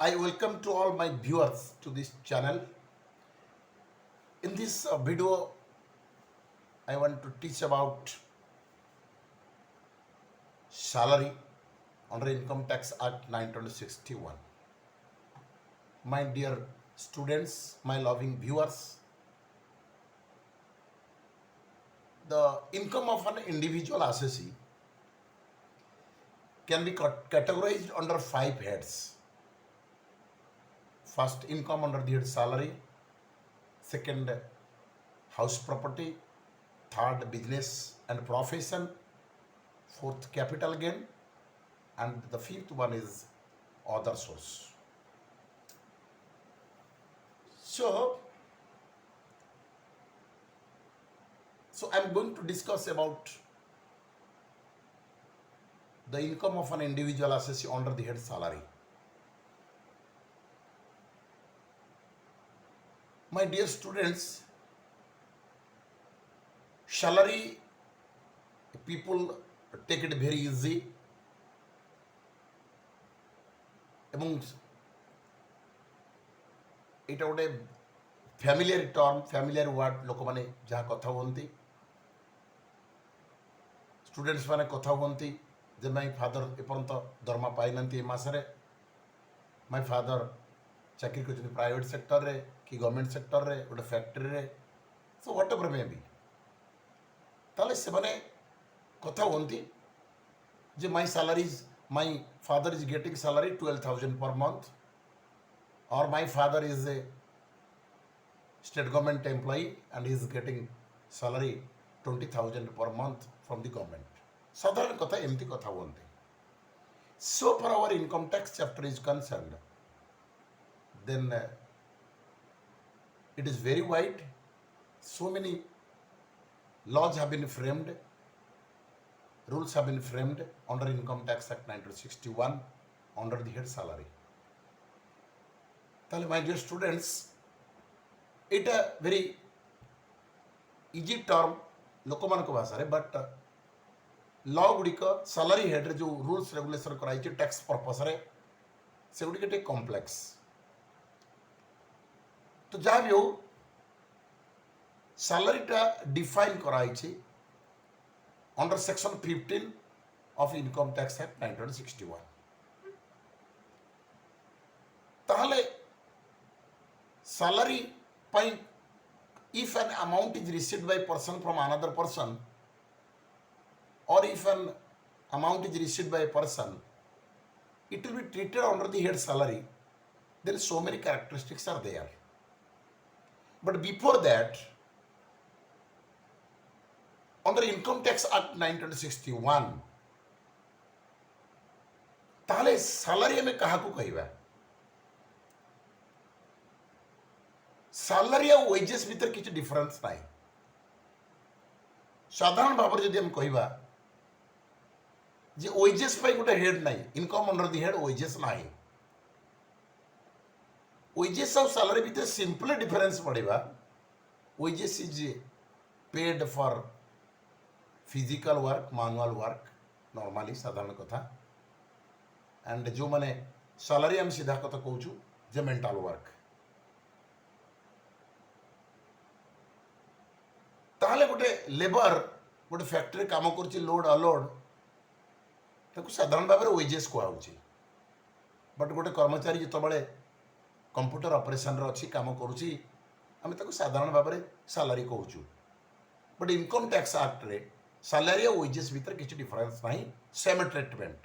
I welcome to all my viewers to this channel. In this video, I want to teach about salary under Income Tax Act 1961. My dear students, my loving viewers, the income of an individual assessee can be categorized under 5 heads. First, income under the head salary. Second, house property. Third, business and profession. Fourth, capital gain. And the fifth one is other source. So I'm going to discuss about the income of an individual assessee under the head salary. My dear students, salary people take it very easy এবং এটা ଗୋଟେ ଫ୍ୟାମିଲିଆର term ଫ୍ୟାମିଲିଆର ward ଲୋକମାନେ ଯାହା କଥା ହୁଅନ୍ତି students ମାନେ କଥା ହୁଅନ୍ତି ଯେ ମାଇ ଫାଦର ଏପର୍ଯ୍ୟନ୍ତ ଦରମା ପାଇନାହାନ୍ତି ଏ ମାସରେ ମାଇ ଫାଦର ଚାକିରି କରିଛନ୍ତି ପ୍ରାଇଭେଟ୍ ସେକ୍ଟରରେ କି ଗଭର୍ଣ୍ଣମେଣ୍ଟ ସେକ୍ଟରରେ ଗୋଟେ ଫ୍ୟାକ୍ଟ୍ରିରେ ସୋ ହ୍ୱାଟ୍ ଏଭର୍ ମେ ବି ତାହେଲେ ସେମାନେ କଥା ହୁଅନ୍ତି ଯେ my father is getting salary 12,000 per month, or my father is a state government employee and he is getting salary 20,000 per month from the government. Sadharan katha emti katha huonti. So far our income tax chapter is concerned, then it is very wide. So many laws have been framed, rules have been framed under Income Tax Act 1961 under the head salary. Tale my dear students, it a very easy term ଲୋକମାନଙ୍କ ଭାଷାରେ but ଲ ଗୁଡ଼ିକ salary ହେଡ଼୍ରେ ଯେଉଁ rules regulation କରାଯାଇଛି tax ପର୍ପସ୍ରେ ସେଗୁଡ଼ିକ ଟିକେ complex. ତ ଯାହା ବି ହଉ ସାଲାରୀଟା ଡିଫାଇନ୍ କରାଯାଇଛି under section 15 of Income Tax Act 1961. ताहले salary by if an amount is received by person from another person, or if an amount is received by a person, it will be treated under the head salary. There is so many characteristics are there. But before that, under Income Tax Act 1961, ताहले salary हमें कहाँ को कहिबा? Salary और wages भीतर किसी difference नहीं। साधारण भावर यदि हम कहिबा जे wages पे कोटे head नहीं, income under the head wages नहीं। Wages और salary भीतर simple difference पड़ेगा। Wages is paid for physical work, manual work, normally साधारण कथा, and जो माने salary हम सीधा कथा कहूचु जे mental work। ताहले गोटे लेबर गोटे फैक्ट्री काम करुची लोड अलोड ताकू साधारण भाव में वेजेस कहुची, बट गोटे कर्मचारी जो बड़े कंप्यूटर ऑपरेशन रे अच्छी काम करुची आम ताकू साधारण भाव में सैलरी कहूचु। बट इनकम टैक्स एक्ट रे सैलरी और वेजेस भीतर किसी डिफरेंस नहीं, सेम ट्रीटमेंट।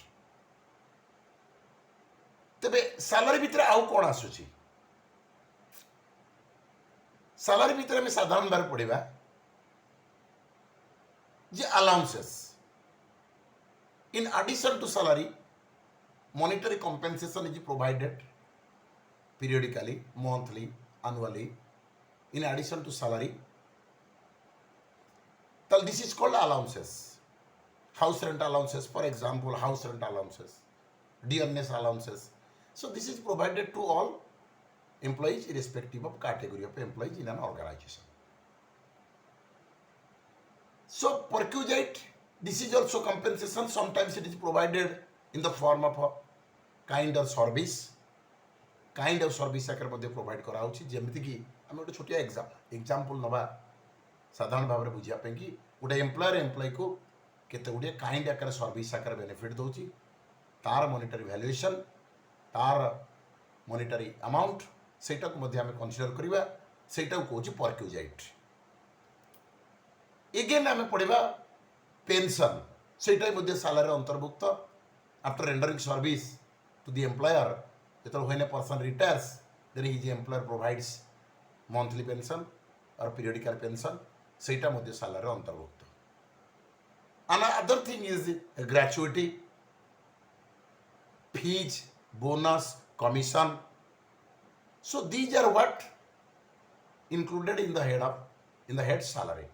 तेबे सैलरी भीतर आउ कौन आसुची? सैलरी भीतर आम साधारण भाव पढ़ा जे allowances. In addition to salary, monetary compensation is provided periodically, monthly, annually, in addition to salary. Then this is called allowances. House rent allowances, for example, house rent allowances, dearness allowances. So this is provided to all employees irrespective of category of employees in an organization. So perquisite, this is also compensation. Sometimes it is provided in the form of a kind of service. Kind of service आकर मध्य provide कराउछि जेमिति कि हम गोटे छोटिया example नबा साधारण भाव में बुझापी कि गोटे एम्प्लयर एम्प्लॉय को केते गुड़े काइंड आकार सर्विस आकार बेनिफिट दौर तार मॉनिटरी वैल्यूएशन तार मॉनिटरी अमाउंट सेटा को मध्य हमें कंसीडर करवा सेटा को कहूँ परक्यूजाइट एगेन आम पढ़ा पेंशन सेटा मध्य सालारी अंतर्भुक्त after rendering service to the employer जो when a person retires then his employer provides monthly pension और पीरियडिकल पेंशन सेटा मध्य सालारी अंतर्भुक्त other thing is gratuity fees bonus commission so these are what included in the head salary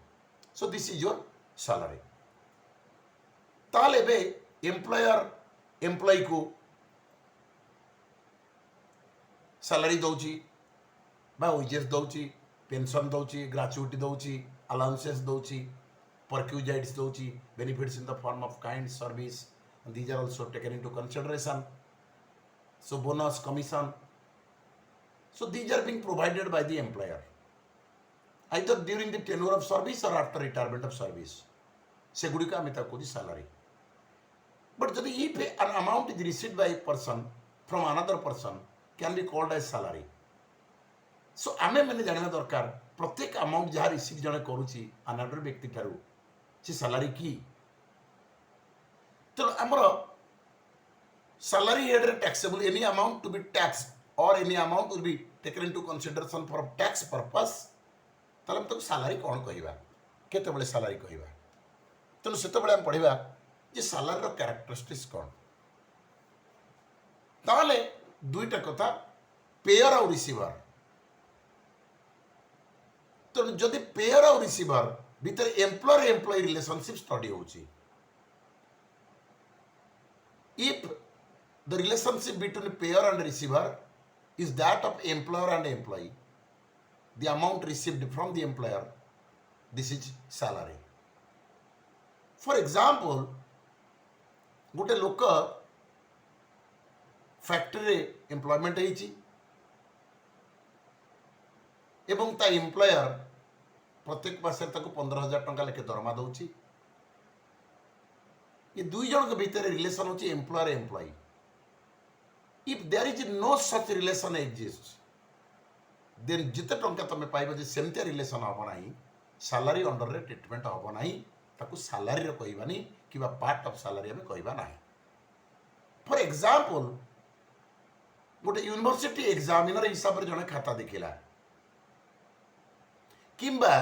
so this is your salary ताले बे employer employee को salary दौची बा wages दौची पेंशन दौची ग्रेचुइटी दौची अलाउंसेस दौची परक्यूजाइट्स दौची benefits in the form of kind service and these are also taken into consideration so bonus commission so these are being provided by the employer either during the tenure of service or after retirement of service सेगुड़ी का आम ताकि salary but जब if an amount is received by a person from another person can be called as salary so आमे मैंने जानना दरकार प्रत्येक amount जहाँ रिसीव जने करूची अनदर व्यक्ति ठारू से सैलरी की तो आमर सैलरी हेड रे taxable any amount to be tax और any amount will be taken into consideration for tax purpose ताले हम तो सैलरी कौन कहवा केते बळे सैलरी कहवा तेणु सेते बळे हम पढ़िबा जे सैलरी रो कैरेक्टरिस्टिक्स कौन ताले दुईटा कथा पेयर और रिसीवर तो जदि पेयर और रिसीवर भीतर एम्प्लॉयर एम्प्लॉय रिलेशनशिप स्टडी होची if the relationship between payer and receiver is that of employer and employee the amount received from the employer this is salary for example गोटे लोक factory employment होइछि एवं ता employer प्रत्येक मास 15,000 टंका लेके दरमा दउछि ये दुई जन के भीतर रिलेशन होची employer employee if there is no such relation exist then जिते टंका तमे पाइबा जे सेमते रिलेशन हबो नाही सैलरी अंडर रे ट्रीटमेंट हबो नाही ताकू सैलरी रे कहबानी किबा पार्ट ऑफ सैलरी हमें कहबा नाही फॉर एग्जांपल गोटे यूनिवर्सिटी एग्जामिनर हिसाब रे जने खाता देखिला किंबा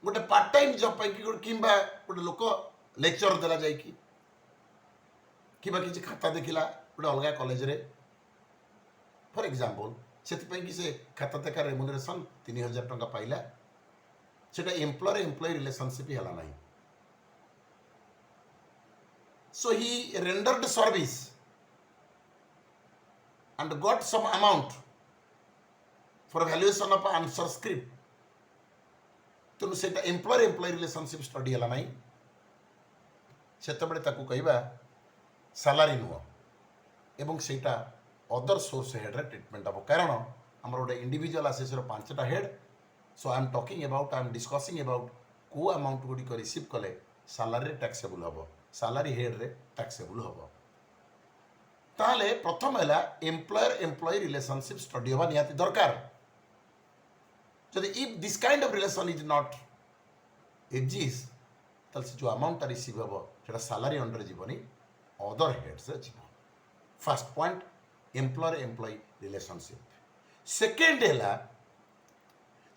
गोटे पार्ट टाइम जॉब पाई किंबा गोटे लोक लेक्चर देला जाए कि किसी खाता देखिला गोटे अलग कॉलेज रे फॉर एग्जांपल से खाता देखा रेमुनरेशन 3,000 टंका पाइला सेटा एम्प्लॉयर एम्प्लॉय रिलेशनशिप ही हला नहीं so he rendered service and got some amount for valuation of answer script तेणु से एम्प्लॉयर एम्प्लॉय रिलेशनशिप स्टडी है ना से कहवा सैलरी नुह एवं सेटा अदर सोर्स हेड रे ट्रीटमेंट हम कारण आम गोटे इंडिविजुअल आसीस 5टा head so I am talking about I am discussing about को अमाउंट गुड़िक रिसीव कले सैलरी टैक्सेबल हम सैलरी हेड रे टैक्सेबल हम ताले प्रथम है एम्प्लॉयर एम्प्लॉय रिलेशनशिप स्टडी हवा निहाती दरकार जदि if this kind of relation is not exist ताल से जो अमाउंट रिसीव हम सेटा सैलरी अंडर जीवनी अदर हेड्स जीव first point employer employee relationship second है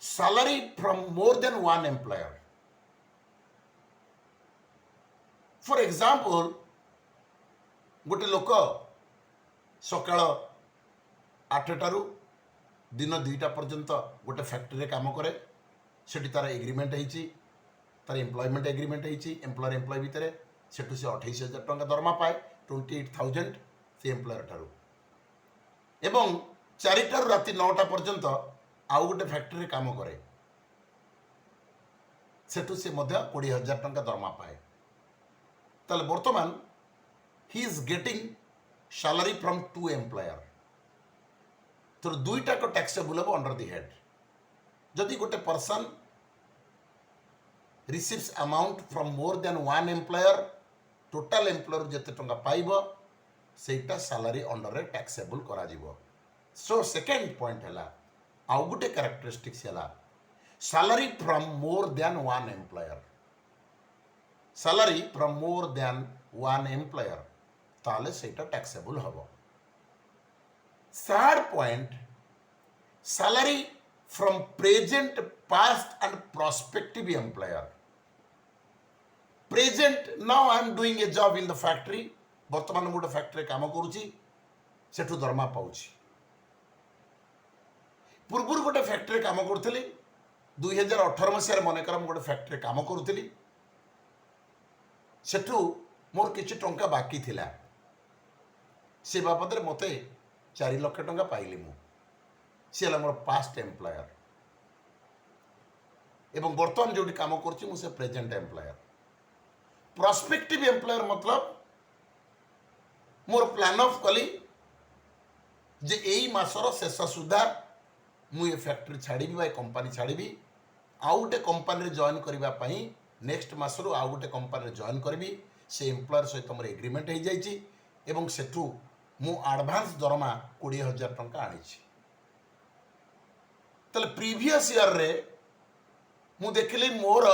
salary from more than one employer for example गोटे लोक सकाळ 8टारू दिन 2टा पर्यंत गोटे फैक्ट्री काम करे सेठी तार एग्रीमेंट होइछि तार एम्प्लॉयमेंट एग्रीमेंट होइछि एम्प्लॉयर एम्प्लॉय भितर सेठू से 28,000 टंका दरमा पाए 28,000 से एम्प्लॉयर ठारू एवं 4टारू राति 9टा पर्यंत आउ गोटे फैक्ट्री काम करे सेठू से मध्य 20,000 टंका दरमा पाए ताले वर्तमान he is getting salary from 2 employer तो दुईटा को टैक्सेबल हम अंडर द हेड जदि गोटे person receives amount from more than one employer total employer जिते टंका पाइबो सेटा सैलरी अंडर रे टैक्सेबल करा जीवो सो सेकंड पॉइंट हला आउ गोटे कैरेक्टरिस्टिक्स हला salary from more than one employer salary from more than one employer ताले सेटा टैक्सेबल हबो third point salary from present past and prospective employer present now I am doing a job in the factory वर्तमान गोटे factory काम करुची सेठू दरमा पाउची पूर्व गोटे फैक्ट्री काम करुली 2018 मसीह मनकर गोटे फैक्ट्री काम करुली सेठू मोर किछि टंका बाकी थिला से बाबद मते 4 लाख टंका पाइली मु सी मोर पास्ट एम्प्लॉयर एवं बर्तमान जो काम करुच्ची मु से प्रेजेंट एम्प्लॉयर प्रोस्पेक्टिव एम्प्लॉयर मतलब मोर प्लान ऑफ कली जे एई मासर शेष सुधा मु ये फैक्ट्री छाड़ी बा कंपनी छाड़ी आउ गोटे कंपनी जॉइन करबा पई नेक्स्ट मासरू आउ गोटे कंपनी जॉइन करबी से एम्प्लॉयर सहित मोर एग्रीमेंट हो जाइए एवं सेठू मु एडवांस दरमा 20,000 टंका आनी तले प्रीवियस ईयर रे मु देखली मोर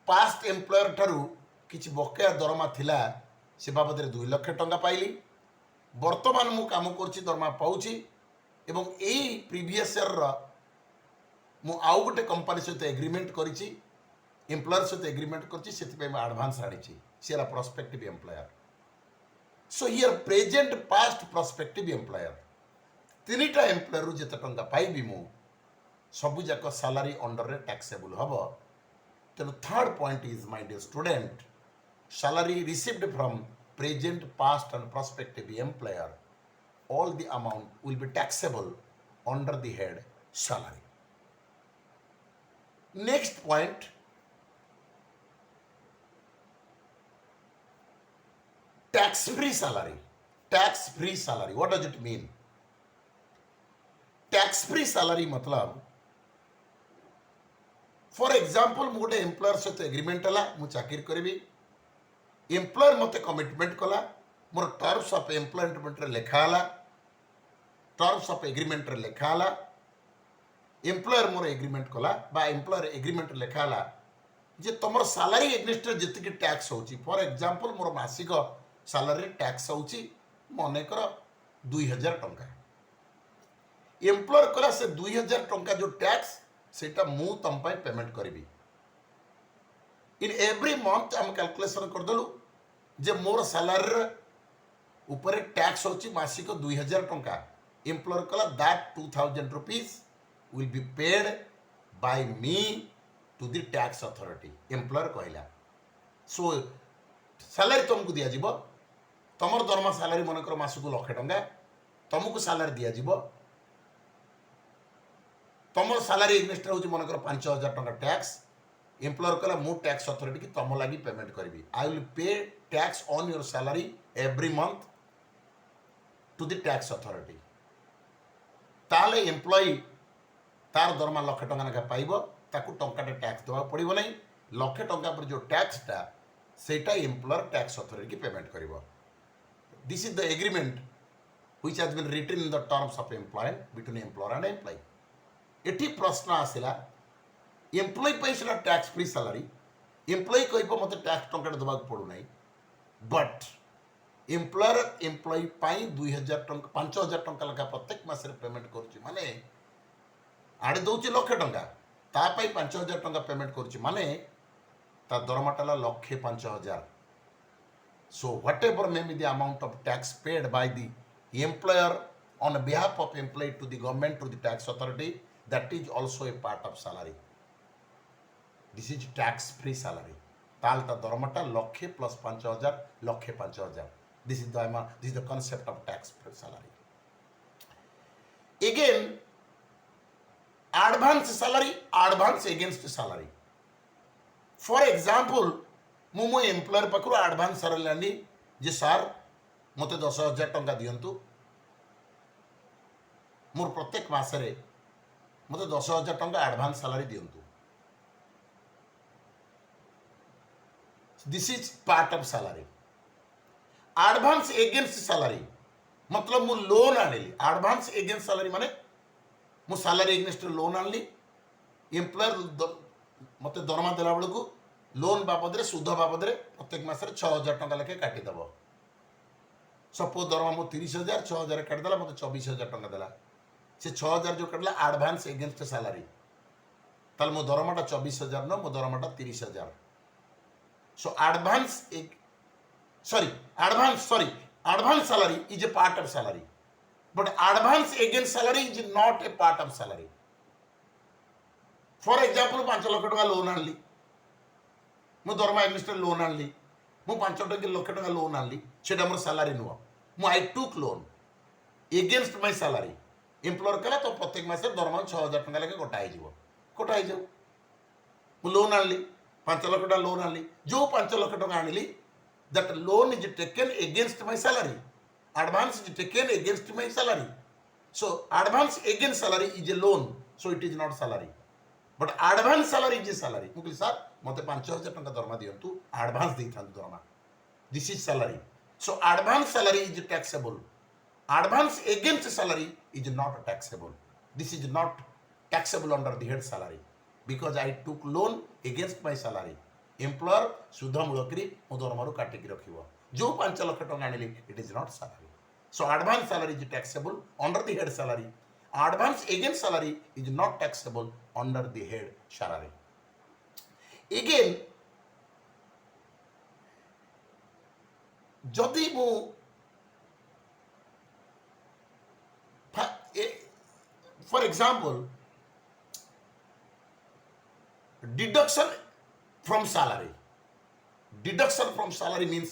पास्ट एम्प्लॉयर ठारू किछि बकेया दरमा थिला से बाबद 2 लाख टंका पाइली वर्तमान मु काम करछि दरमा पाउछि एवं एई प्रीवियस ईयर रा मु आउ गोटे कंपनी सहित एग्रीमेंट करिछि एम्प्लॉयर सहित एग्रीमेंट करछि सेति पे मैं एडवांस आनिछि सेला prospective employer so here present past prospective employer तीनटा एम्प्लॉयर जेते टंका पाइबी मु सबु जाक सैलरी अंडर रे टैक्सेबल हबो तेनु third point is my dear student salary received from present past and prospective employer all the amount will be taxable under the head salary next point tax free salary what does it mean tax free salary मतलब for example मु गोटे employer सहित agreement हला मु चाकरी करबी employer मते commitment कला मोर टर्म्स ऑफ एम्प्लॉयमेंट रे लेखाला टर्म्स ऑफ एग्रीमेंट रे लेखाला एम्प्लॉयर मोर एग्रीमेंट कला बा एम्प्लॉयर एग्रीमेंट लेखाला जे तमर सैलरी एग्नेस्ट जति कि टैक्स होची फॉर एग्जांपल मोर मासिक सैलरी टैक्स होची मने कर 2,000 टंका एम्प्लॉयर कला से 2,000 टंका जो टैक्स सेटा मु तम पय पेमेंट करबी इन एवरी मंथ हम कैलकुलेशन कर दलु जे मोर सैलरी ऊपर टैक्स होची मासिक 2,000 टंका एम्प्लॉयर कला that 2,000 rupees will be paid by me to the tax authority employer कहला सो सैलरी तुमको दिया जीवो तमर दरमा सैलरी मन कर मासक 1 लाख टंका तुमको सैलरी दिया जीवो तमर सैलरी इन्वेस्ट होची मन कर 5,000 टंका टैक्स एम्प्लॉयर कहला मु टैक्स अथॉरिटी की तुम लगी पेमेंट करी I will pay tax on your salary every month to the tax authority ताले एम्प्लॉई तार दरमा 1 लाख टंका ना पाइबो ताकू टंकाटे टैक्स देवा पड़िबो नहीं 1 लाख टंका पर जो टैक्स टा सेटा एम्प्लॉयर टैक्स अथॉरिटी की पेमेंट करिवो this is the agreement which has been written in the terms of employment between employer and employee एठी प्रश्न आसिला एम्प्लॉई पैसा टैक्स फ्री सैलरी एम्प्लॉई कह मत टैक्स टंका देवा पड़ू ना बट एम्प्लॉयर एम्प्लॉई 2,000 टंका 5,000 टंका लगा प्रत्येक मास पेमेंट करुच्ची माने आड़े दौर 1 लाख टंका तापाई 5,000 टंका पेमेंट करुच्ची माने ता दरमाटा 1,05,000 so whatever may be the amount of tax paid by the employer on behalf of employee to the government to the tax authority that is also a part of salary this is tax free salary ताल ता दरमाटा 1 lakh plus 5,000 1,05,000 this is the concept of tax free salary again advance salary advance against salary for example मो employer पाखु advance salary लानी जे sir मते 10,000 टंका दियंतु मोर प्रत्येक मासरे मत 10,000 टंका एडवांस सैलरी दिंतु। This is part of salary. Advance against salary मतलब मु लोन आनिली। एडवांस एगेंस्ट सैलरी माने मु सैलरी एगेंस्ट लोन आनली। एम्प्लॉयर मत दरमा देला बेलू लोन बाबद सुध बाबद प्रत्येक मासरे 6,000 टंका लेखे काटिदेव। सपोज दरमा मु 30,000 6,000 काटिदेला मत 24,000 टंका देला। से 6,000 जो काटला एडवांस एगेंस्ट सैलरी ताल मो दरमाटा 24,000 न मो दरमाटा 30,000। So advance salary is a part of salary, but advance against salary is not a part of salary. For example 5 lakh टका लोन आनली मु दरमा एग्नेस्ट लोन आनली मु 5 लाख टका लोन आनली सेटा मोर सैलरी नुह मु I took loan against my salary. Employer कला तो प्रत्येक मास दरमा 6,000 टका लेके कटा हो जाऊ। मु लोन आनली 5 लाख टका लोन आनली जो 5 लाख टका आनली that loan is taken against my salary. Advance is taken against my salary. So advance against salary is a loan, so it is not salary, but advance salary is a salary. मुझे sir मते 5,000 टंका दरमा दियंतु advance देइथांतु दरमा। This is salary. So advance salary is taxable. Advance against salary is not taxable. This is not taxable under the head salary because I took loan against my salary. Employer सुध मूलकरी मो दरमारू काटिकी रखिबो जो 5 लाख टंका आनिली it is not salary. So advance salary is taxable under the head salary. Advance against salary is not taxable under the head salary. Again जदि मु for example deduction from salary. Deduction from salary means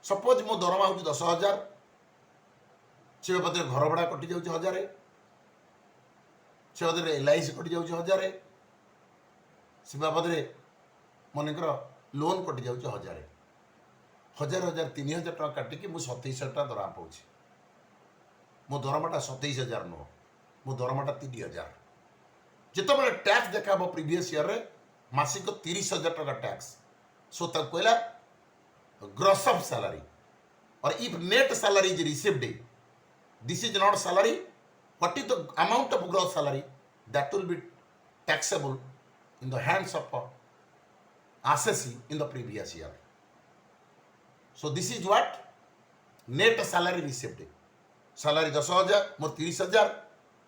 suppose मो दरमा हो 10,000 से बाबद घर भड़ा कटि जाउछ 1,000 से बाबद LIC कटि जाउछ 1,000 से बाबद मनकर लोन कटि जाउछ 1,000 1,000 3,000 टका काटि कि मु 27,000 टका दरमा पाउछि। मो दरमाटा 27,000 नो मो दरमाटा 3,000 जेतबे टैक्स देखाबो प्रीवियस ईयर रे मासिक 30,000 टका टैक्स। सो तब कहला ग्रॉस ऑफ सैलरी और if net salary is received this is not salary. What is the amount of gross salary that will be taxable in the hands of assessee in the previous year. So this is what net salary received. Salary 10,000 मोर 30,000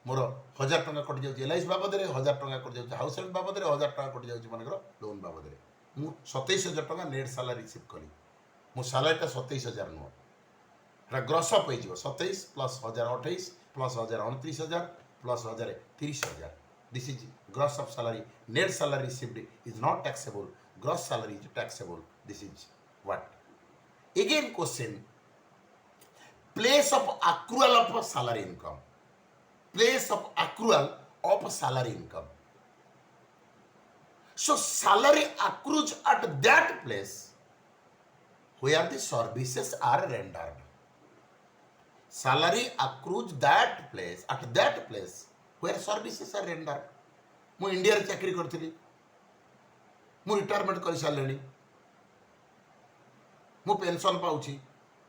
मोर 1,000 टंका कटि जाउछि LIC बाबद रे 1,000 टंका कटि जाउछि house rent बाबद रे 1,000 टंका कटि जाउछि मनकर loan बाबद रे मु 27,000 टंका नेट सैलरी रिसीव कली। मो सैलरीटा 27,000 नुह एटा ग्रॉस अप हो 27 plus 1,028 plus 1,29,000 plus 1,30,000 this is gross of salary. Net salary received is not taxable, gross salary is taxable. This is what again question place of accrual of salary income, place of accrual of salary income. So salary accrues at that place where the services are rendered. Salary accrues that place at that place where services are rendered. मु India रे चाकरी करथिली, मु retirement कर सारलेनी, मु pension पाउछि,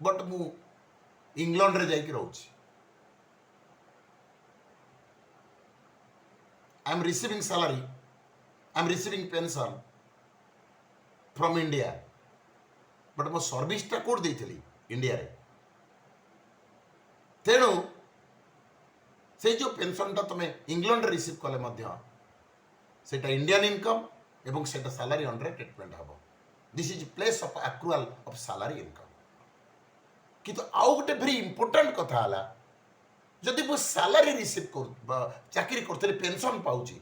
but मु इंग्लैंड रे जाइक रोच। I am receiving salary, I am receiving pension from India, but मो सर्विसटा कोड देइथली इंडिया रे। तेणु से जो पेंशनटा तुम इंग्लैंड रे रिसीव कले मध्य सेटा इंडियन इनकम एवं सेटा सैलरी अंडर ट्रीटमेंट हबो। This is place of accrual of salary income. किंतु आउ गोटे भेरी इंपोर्टेंट कथा है, जदि मु सैलरी रिसीव कर चाकरी करते पेंशन पाउची,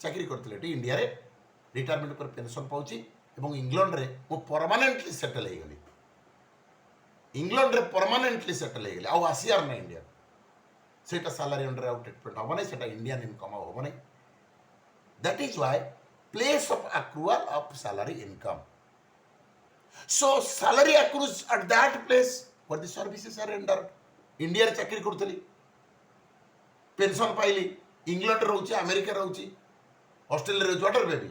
चाकरी करते इंडिया रे रिटायरमेंट पर पेंशन पाउची एवं इंग्लैंड रे मु परमानेंटली सेटल हो गली, इंग्लैंड रे परमानेंटली सेटल हो गली, आउ आसियार ना इंडिया सेटा सैलरी अंडर आउ ट्रीटमेंट हम नहीं, सेटा इंडियन इनकम हम नहीं। That is why place of accrual of salary income. So salary accrues at that place where the services are rendered. India रे चाकरी करथली, पेंशन पाइली इंग्लैंड रोचे अमेरिका रोचे ऑस्ट्रेलिया रोचे व्हाट बेबी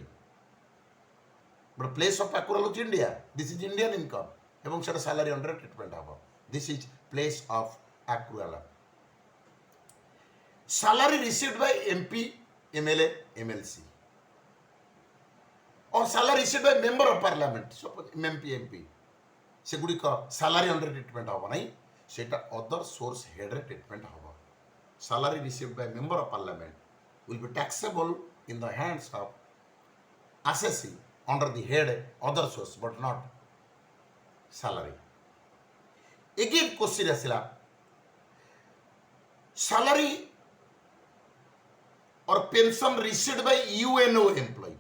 बट प्लेस ऑफ एक्रुअल होची India this is Indian income एवं सेटा सैलरी अंडर ट्रीटमेंट हम this is place of accrual salary received by MP MLA MLC और salary received by member of parliament suppose MP MP से गुड़िक salary under treatment हम ना सेटा other source head रे ट्रीटमेंट हम salary received by member of parliament will be taxable in the hands of assessee under the head other source but not salary. Again question asila salary or pension received by UNO employee.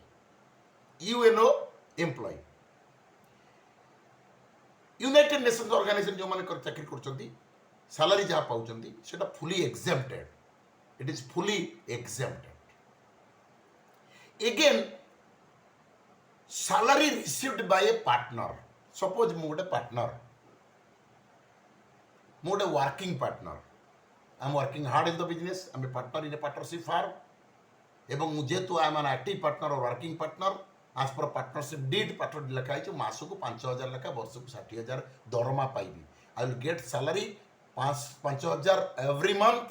UNO employee. United Nations Organisation जो माने चाकरी करछंती salary जहाँ पाउछंती सेटा fully exempted it is fully exempted again salary received by a partner suppose मु गोटे partner मु गोटे working partner I am working hard in the business I am partner in a partnership firm एवं जेहेतु I am an active partner और working partner आज पर partnership deed partner लिखाई मासक 5,000 लेखा वर्ष को 60,000 दरमा पाइबी I will get salary 5,000 every month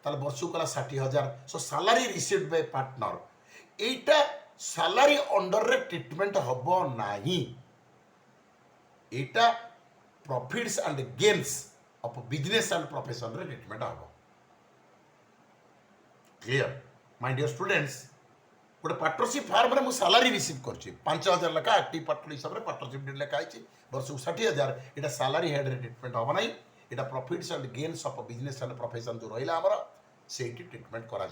ताले वर्ष को 60,000 so salary received by partner एटा सैलरी अंडर रे ट्रीटमेंट हबो नाही एटा profits and gains of business and profession रे ट्रीटमेंट हबो क्लियर माय डियर स्टूडेंट्स गोटे पार्टनरशिप फार्म में सैलरी रिसीव कर 5,000 लेखा एक्टिव पार्टनर हिसाब से पार्टनरशिप डीड लिखा वर्ष को 60,000 यहाँ सैलरी हेड रे ट्रीटमेंट हम ना यहाँ profits and gains of business and profession जो रहा आमर से ट्रीटमेंट करा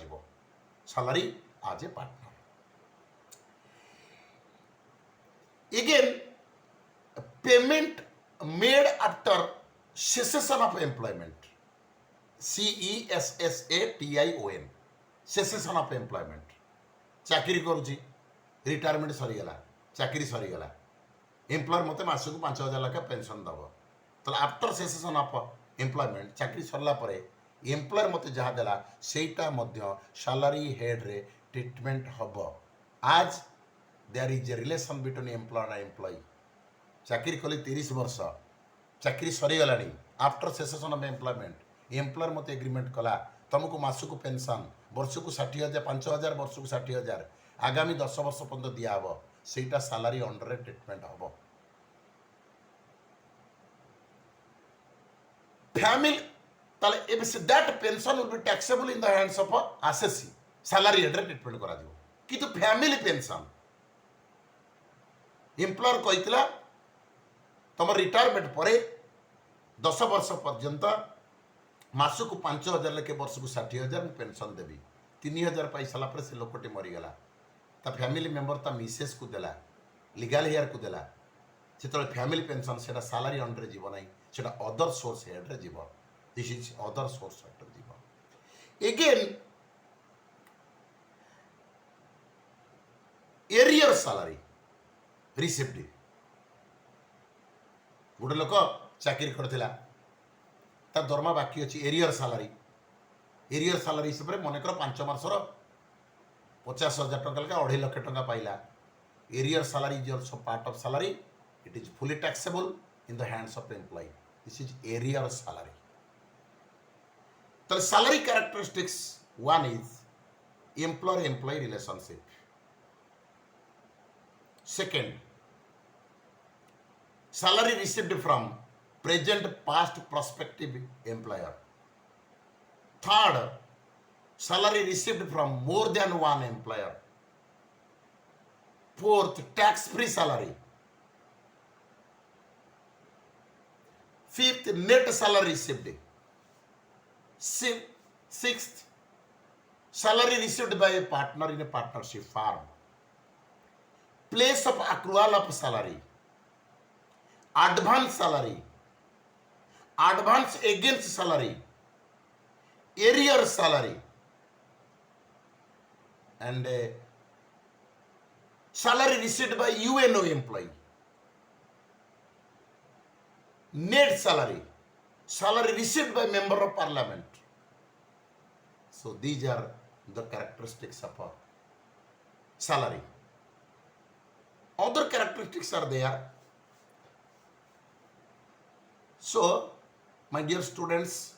सैलरी आज ए partner again payment made after cessation of employment CESSATION cessation of employment चाकरी करुची रिटायरमेंट सरीगला चाकरी सरीगला एम्प्लॉयर मत मासक 5,000 लेखा पेंशन दब तो आफ्टर सेसेशन ऑफ एम्प्लॉयमेंट चाकरी सरला परे एम्प्लॉयर मत जहाँ देला सेटा मध्य सैलरी हेड रे ट्रीटमेंट हब आज there is a relation between employer and employee चाकरी कली 30 वर्ष चाकरी सरीगला after cessation of employment employer मत एग्रीमेंट कला तुमको मासक पेंशन वर्ष को 60,000 5,000 वर्ष को 60,000 आगामी 10 वर्ष पर्यंत दिहब सेटा सैलरी अंडर ट्रीटमेंट हम फैमिली ताले that pension will be taxable in the hands of assessee salary head रे ट्रीटमेंट करा दिबो किंतु फैमिली पेंशन एम्प्लॉयर कहितला तुम रिटायरमेंट परे 10 वर्ष पर्यंत मासक 5,000 लेके वर्ष को 60,000 पेंशन देवी 3,000 पाई सारा पर से लोकटे मरीगला ता फैमिली मेंबर ता मिसेस को देला लीगल हेयर को देला से फैमिली पेंशन से सैलरी अंडर जीव ना से अदर सोर्स हेड रे जीव this is other source head रे जीव अगेन एरियर सैलरी रिसीव्ड गोटे लोक चाकरी करथिला ता दरमा बाकी अच्छी एरियर सैलरी हिसाब से मनकर 5 मासर 50,000 टका लेखा 2.5 लाख टका पाइला arrear salary is also part of salary it is fully taxable in the hands of employee this is arrear salary तो salary characteristics one is employer employee relationship second salary received from present past prospective employer third salary received from more than one employer fourth tax free salary fifth net salary received sixth salary received by a partner in a partnership firm place of accrual of salary advance salary advance against salary arrear salary and salary received by UNO employee net salary salary received by member of parliament So these are the characteristics of a salary. Other characteristics are there. So, my dear students,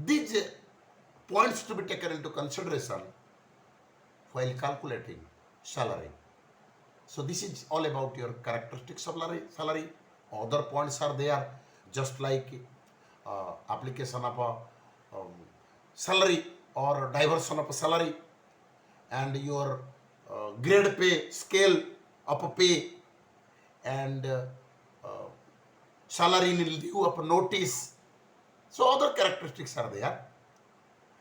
these points to be taken into consideration while calculating salary. So this is all about your characteristics of salary. Other points are there, just like application of a salary or diversion of a salary, and your grade pay, scale of a pay, and salary in lieu of a notice. So other characteristics are there.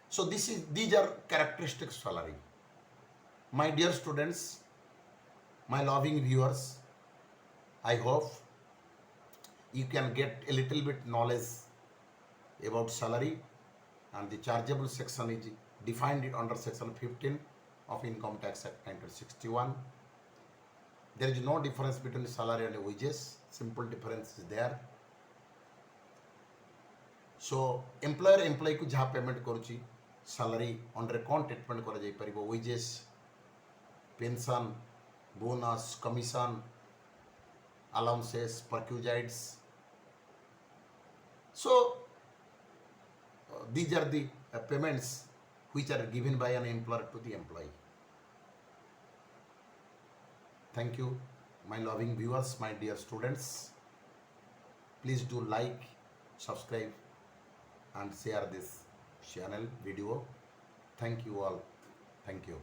So these are characteristics of salary. My dear students, my loving viewers, I hope you can get a little bit knowledge about salary, and the chargeable section is defined under section 15 of Income Tax Act 1961. There is no difference between salary and wages. Simple difference is there. So employer employee को जहाँ payment करुची salary under कौन treatment करा जाई परिबो, wages, pension, bonus, commission, allowances, perquisites. So these are the payments which are given by an employer to the employee. Thank you, my loving viewers, my dear students. Please do like, subscribe, and share this channel video. Thank you all. Thank you.